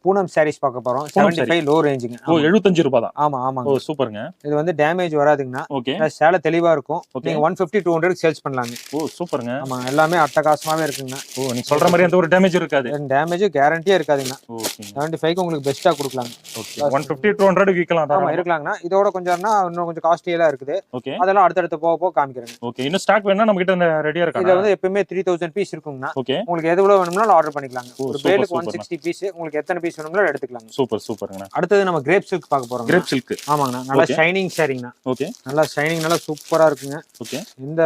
பூனம் சாரீஸ் பார்க்க போறோம். 75 லோ ரேஞ்சுங்க. ஓ 75 ரூபாய் தான். ஆமா ஆமாங்க. ஓ சூப்பர்ங்க. இது வந்து டேமேஜ் வராதுங்கண்ணா. ஓகே. சேலை தெளிவா இருக்கும். நீங்க 150 200 சேல்ஸ் பண்ணலாங்க. ஓ சூப்பர்ங்க. ஆமா எல்லாமே அட்டகாசமாவே இருக்குங்கண்ணா. ஓ நீங்க சொல்ற மாதிரி எந்த ஒரு டேமேஜ் இருக்காது. டேமேஜ் கேரண்டியா இருக்காதுங்கண்ணா. ஓகே. 75 உங்களுக்கு பெஸ்டா கொடுக்கலாங்க. ஓகே. 150 200 விக்கலாம். ஆமா இருக்கலாங்கண்ணா. இதோட கொஞ்சம்னா இன்னும் கொஞ்சம் காஸ்ட்லியா இருக்குது. ஓகே. அதெல்லாம் அடுத்து போக காமிக்கிறேன். ஓகே. இன்னும் ஸ்டாக் வேணா நம்ம கிட்ட ரெடியா இருக்கா? இது வந்து எப்பவுமே 3000 பீஸ் இருக்குங்கண்ணா. ஓகே. உங்களுக்கு எவ்வளவு வேணும்னாலும் ஆர்டர் பண்ணிக்கலாங்க. ஒரு பேலுக்கு 160 பீஸ் உங்களுக்கு எத்தனை பீஸ் வேணும்னாலும் எடுத்துக்கலாங்க. சூப்பர் சூப்பர்ங்க. அடுத்து நம்ம கிரேப் சில்க் பார்க்க போறோம். Grape silk. ஆமாங்கண்ணா. நல்லா ஷைனிங் சாரிங்கண்ணா. ஓகே. நல்லா ஷைனிங் நல்லா சூப்பரா இருக்குங்க. ஓகே. இந்த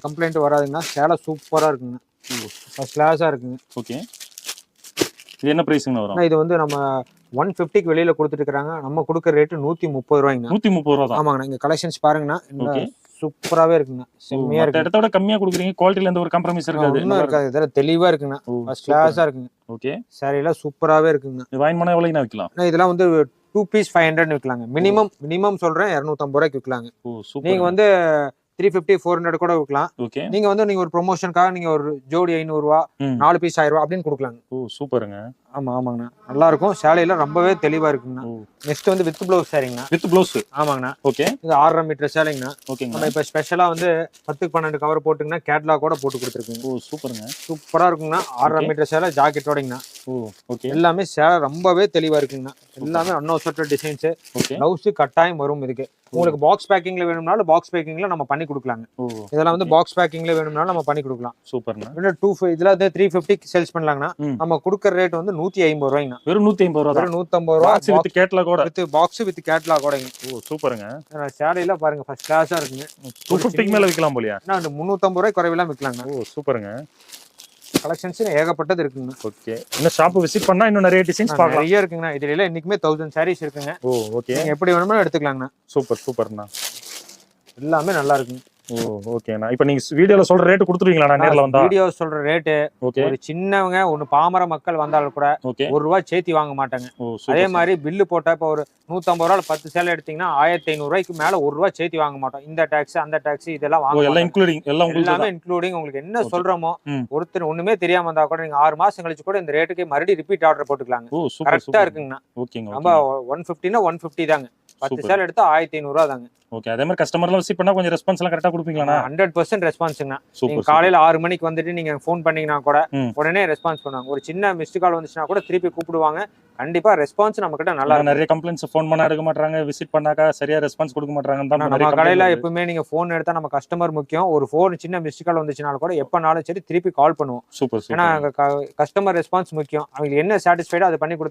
கம்ப்ளைண்ட் வராதுங்கண்ணா. சேலை சூப்பரா இருக்குங்க. ஃபர்ஸ்ட் கிளாஸா இருக்குங்க. ஓகே. இது என்ன பிரைஸ்ங்க வரும்? இது வந்து நம்ம 150க்கு வெளியில கொடுத்துட்டு இருக்காங்க. நம்ம கொடுக்குற ரேட் 130 ரூபாய்ங்க. 130 ரூபாய் தான். ஆமாங்கண்ணா. இங்க கலெக்ஷன்ஸ் பாருங்கண்ணா. இந்த சூப்பராவே இருக்குங்க. செம்மையா இருக்கு. இடத்தோட கம்மியா கொடுக்குறீங்க. குவாலிட்டில எந்த ஒரு காம்ப்ரமைஸ் இருக்காது. ஒண்ணும் இருக்காது. இதெல்லாம் தெளிவா இருக்குங்க. ஃபர்ஸ்ட் கிளாஸா இருக்குங்க. ஓகே. சாரிலாம் சூப்பராவே இருக்குங்க. இது வாங்கி போனா எவ்வளவுனா விக்கலாம்? இதெல்லாம் வந்து 2 பீஸ் 500 விக்கலாங்க. மினிமம் சொல்றேன் 250 ரூபாய்க்கு விக்கலாங்க. ஓ சூப்பர். நீங்க வந்து 350 400 கூட விக்கலாம். ஓகே. நீங்க வந்து நீங்க ஒரு ப்ரொமோஷனுக்காக நீங்க ஒரு ஜோடி 500 ரூபாய் 4 பீஸ் 1000 ரூபாய் அப்படின்னு கொடுக்கலாங்க. ஓ சூப்பருங்க. ஆமா ஆமாங்கண்ணா. நல்லா இருக்கும். சேலையில ரொம்பவே தெளிவா இருக்குங்கண்ணா. நெக்ஸ்ட் வந்து வித் ப்ளவுஸ் சாரிங்கண்ணா. With blouse. ஆமாங்கண்ணா. ஓகே. இது 6.5 மீட்டர் சேலைங்கண்ணா. ஓகேங்க. நம்ம இப்ப ஸ்பெஷலா வந்து 10க்கு 12 கவர் போட்டுங்கன்னா கேட்லாக் கூட போட்டு கொடுத்துருக்கீங்க. ஓ சூப்பருங்க. சூப்பரா இருக்குங்கண்ணா. 6.5 மீட்டர் சேலை ஜாக்கெட்டோடங்கண்ணா. ஓ ஓகே. எல்லாமே சேலை ரொம்பவே தெளிவா இருக்குங்கண்ணா. எல்லாமே அன்அவுசர்ட் டிசைன்ஸ். ஓகே. பிளவுஸ் கட்டாயம் வரும் இதுக்கு. உங்களுக்கு பாக்ஸ் பேக்கிங்ல வேணும்னாலும் பாக்ஸ் பேக்கிங்ல நம்ம பண்ணி கொடுக்கலாங்க. இதெல்லாம் வந்து பாக்ஸ் பேக்கிங்ல வேணும்னாலும் நம்ம பண்ணி கொடுக்கலாம். சூப்பர்ண்ணா. இதுல வந்து 350 சேல்ஸ் பண்ணலாங்கண்ணா. நம்ம கொடுக்குற ரேட் வந்து 150 ரூபாய்ங்கண்ணா. வெறும் 150 ரூபாய் தான். 150 ரூபாய் வித் கேட்லாக் கூட. வித் பாக்ஸ் வித் கேட்லாக் கூட. ஓ சூப்பருங்க. சேலையில பாருங்க ஃபர்ஸ்ட் கிளாஸா இருக்குங்க. 250க்கு மேல விக்கலாம் போலியா? நான் 350 ரூபாய் குறைவிலாம் விக்கலாங்க. ஓ சூப்பருங்க. கலெக்ஷன்ஸ் ஏகப்பட்டது இருக்குங்க. ஓகே. இன்னும் ஷாப் விசிட் பண்ணா இன்னும் நிறைய டிசைன்ஸ் பார்க்கலாம். நிறைய இருக்குங்கண்ணா. இதுல இன்னைக்குமே 1000 சாரீஸ் இருக்குங்க. ஓ ஓகே. நீங்க எப்படி வேணுமோ எடுத்துக்கலாங்கண்ணா. சூப்பர்ண்ணா. எல்லாமே நல்லா இருக்குங்க. ஓ ஓகேண்ணா. இப்போ நீங்க வீடியோல சொல்ற ரேட் கொடுத்துருவீங்களா? நான் நேர்ல வந்தா வீடியோ சொல்ற ரேட் ஓகே. ஒரு சின்னவங்க ஒன்னு பாமர மக்கள் வந்தாலும் கூட ஓகே. 1 ரூபாய் சேர்த்தி வாங்க மாட்டாங்க. அதே மாதிரி பில்லு போட்டா இப்ப ஒரு 150 ரூபாய் 10 சேலை எடுத்தீங்கன்னா 1500 ரூபாய்க்கு மேல 1 ரூபாய் சேர்த்தி வாங்க மாட்டோம். இந்த டாக்ஸ் அந்த டாக்ஸ் இதெல்லாம் வாங்க எல்லாம் இன்க்ளூடிங் எல்லாமே இன்க்ளூடிங் உங்களுக்கு என்ன சொல்றோமோ ஒருத்தர் ஒண்ணுமே தெரியாம இருந்தா கூட நீங்க 6 மாசம் கழிச்சு கூட இந்த ரேட்டுக்கு மறுபடியும் ரிப்பீட் ஆர்டர் போட்டுக்கலாங்க. கரெக்டா இருக்குங்கண்ணா. நம்ம 150னா 150 தாங்க. 10 சேலை எடுத்தா 1500 ரூபாய் தாங்க. ஓகே. அதே மாதிரி கஸ்டமர்லாம் விசிட் பண்ணா கொஞ்சம் ரெஸ்பான்ஸ் எல்லாம் கரெக்ட்டா கொடுப்பீங்களா? 100% ரெஸ்பான்ஸ்ங்கண்ணா. நீங்க காலையில 6 மணிக்கு வந்துட்டு நீங்க ஃபோன் பண்ணீங்கன்னா கூட உடனே ரெஸ்பான்ஸ் பண்ணுவாங்க. ஒரு சின்ன மிஸ்டு கால் வந்துச்சுன்னா கூட திருப்பி கூப்பிடுவாங்க. கண்டிப்பா ரெஸ்பான்ஸ் நம்ம கிட்ட நல்லா இருக்கும். நிறைய கம்ப்ளைண்ட்ஸ் ஃபோன் பண்ணா எடுக்க மாட்டாங்க. விசிட் பண்ணாக்கா சரியா ரெஸ்பான்ஸ் கொடுக்க மாட்டாங்க. நம்ம கடையில எப்பவுமே நீங்க ஃபோன் எடுத்தா நம்ம கஸ்டமர் முக்கியம். ஒரு ஃபோன் சின்ன மிஸ்டு கால் வந்துச்சுனால கூட எப்பனாலும் சரி திருப்பி கால் பண்ணுவோம். சூப்பர். ஏன்னா கஸ்டமர் ரெஸ்பான்ஸ் முக்கியம். அவங்களுக்கு என்ன சாட்டிஸ்ஃபைடோ அதை பண்ணி கொடுத்தா